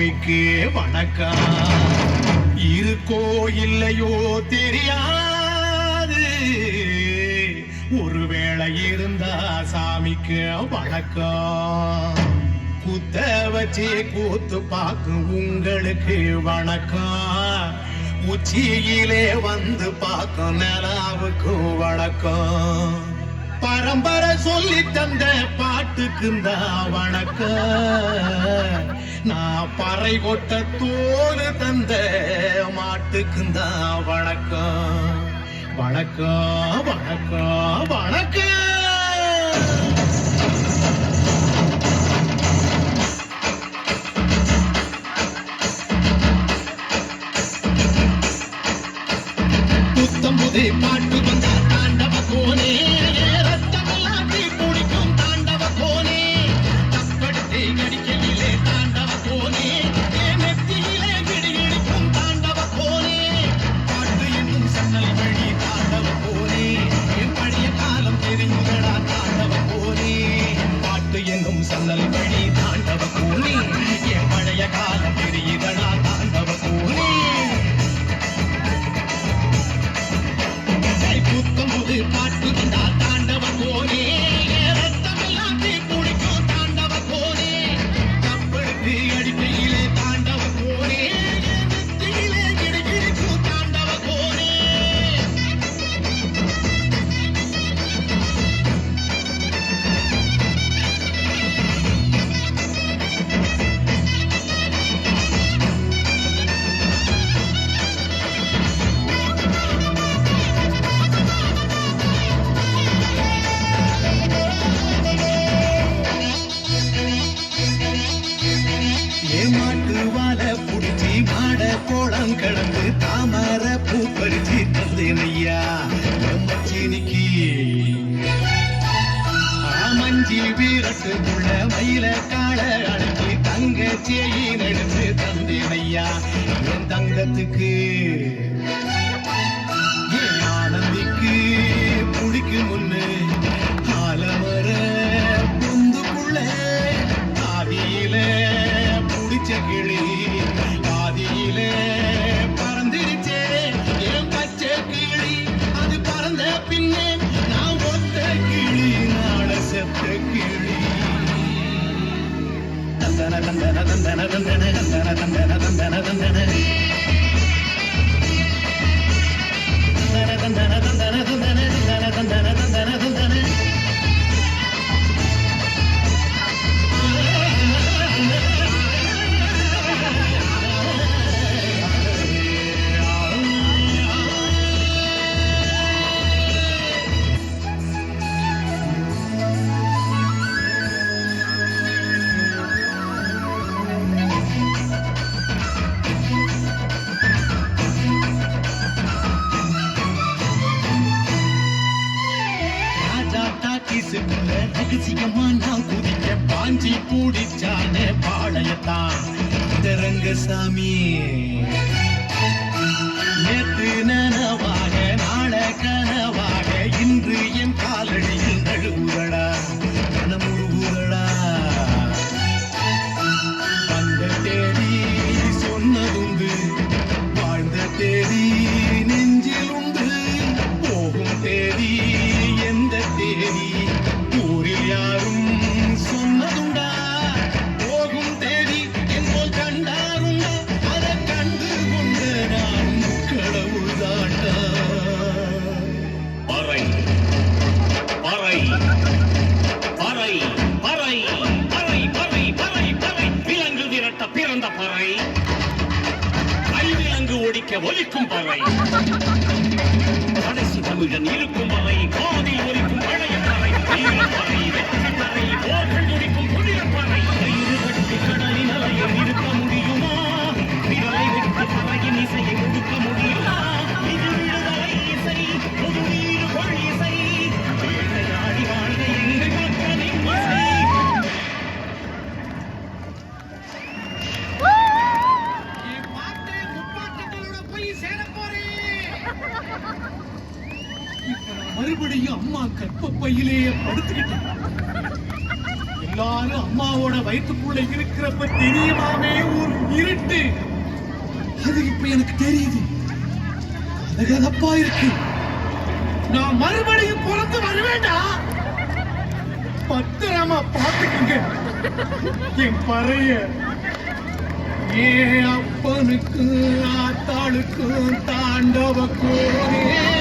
பூமிக்கு வணக்கம். இருக்கோ இல்லையோ தெரியாது, ஒருவேளை இருந்தா சாமிக்கு வணக்கம். குத்த வச்சு கூத்து பார்க்கும் உங்களுக்கு வணக்கம். உச்சியிலே வந்து பார்க்கும் நிலாவுக்கு வணக்கம். பரம்பரை சொல்லி தந்த பாட்டுக்குந்தா வணக்கம். நான் பறை கொட்ட தோடு தந்த மாட்டுக்குந்தா வணக்கம். வணக்கம் வணக்கம் வணக்கம். புத்தம்புது பாட்டு வந்த தாண்டவ கோனே, ரத்தமெல்லாம் தீ குடிக்கும் தாண்டவ கோனே. தப்படுத்து கடிக்கலிலே தாண்டவ கோனே, நெத்தியிலே கிடிகிடிக்கும் தாண்டவ கோனே. பாட்டு என்னும் சன்னல் வழி தாண்டவ கோனே, என் பழைய காலம் தெரியுதடா தாண்டவ கோனே. பாட்டு என்னும் சன்னல் வழி தாண்டவ கோனே, என் பழைய காலம் தெரியுதடா தாண்டவ கோனே. புத்தம்புது பாட்டு வந்தா தாண்டவ கோனே, ரத்தமெல்லாம் தீ குடிக்கும் தாண்டவ கோனே. தப்படுத்து அடிக்கையிலே தாண்டவ கோனே, நெத்தியிலே கிடிகிடிக்கும் தாண்டவ கோனே. ஏமாட்டு வாழ புடிச்சி மாட கோளம் கடந்து தாமர பூ பறிச்சு தந்தேனையா மச்சினிக்கு. மஞ்சி வீரட்டுக்குள்ள மயில கால அடக்கி தங்க சேயின் எடுத்து தந்தேனையா என் தங்கத்துக்கு. என் ஆனந்திக்கு புடிக்கு முன்னு ஆலமர பொந்துக்குள்ள ஆதியில கிளி ஆதியிலே பறந்திருச்சே என் பச்சை கிளி. அது பறந்த பின்னே நான் ஒத்த கிளி, நாட செத்த கிளி. தந்தன தந்தன தந்தன தந்தன தந்தன தந்தன தந்தன தந்தன தந்தன தந்தன தந்தன தந்தன தந்தன தந்தன தந்தன. ரகசியமா நான் குதிக்க பாஞ்சி கூடிச்சான பாளையத்தான் இந்த ரங்கசாமி. நேற்று நனவாக நாள கனவாக இன்று என் காலடியில் நழுவுதடா மனமுருகுதடா. வந்த தேடி சொன்னதுண்டு, வாழ்ந்த தேடி நெஞ்சில் உண்டு. போகும் தேடி எந்த தேடி ஊரில் யாரும் சொன்னதுண்டா. போகும் தேடி என்போல் கண்டாருண்டா, அதை கண்டு கொண்டு நான் கடவுள் தாண்டா. பறை பறை பறை பறை பறை பறை பறை பறை. விலங்கு விரட்ட பிறந்த பறை, கைவிலங்கு ஒடிக்க ஒலிக்கும் பறை. கடைசி தமிழன் இருக்கும் பறை, காதில் ஒலிக்கும் பழைய பறை. ஈரப்பறை வெற்றி பறை, போர்கள் முடிக்கும் புதிய பறை. கயிறு கட்டி கடலின் அலையில் இருக்க முடியுமா? விரலை விட்டு பறையின் இசையை கொடுக்க முடியுமா? இது விடுதலை இசை, பொது நீர் கொள் இசை. வேட்டையாடி வாழ்க எங்கள் மக்களின் இசை. மறுபடியும் அம்மா கற்பப்பையிலேயே படுத்துக்கிட்டு எல்லாரும் அம்மாவோட வயிற்றுக்குள்ள இருக்கிறப்ப தெரியுமாமே ஒரு உண்டு. அது இப்ப எனக்கு தெரியுது. அது தப்பா இருக்கு. நான் மறுபடியும் பிறந்து வருவேண்டா. பத்திரமா பாத்துக்குங்க என் பறைய. ஏன் அப்பனுக்கு ஆத்தாளுக்கும் தாண்டவ கோனே.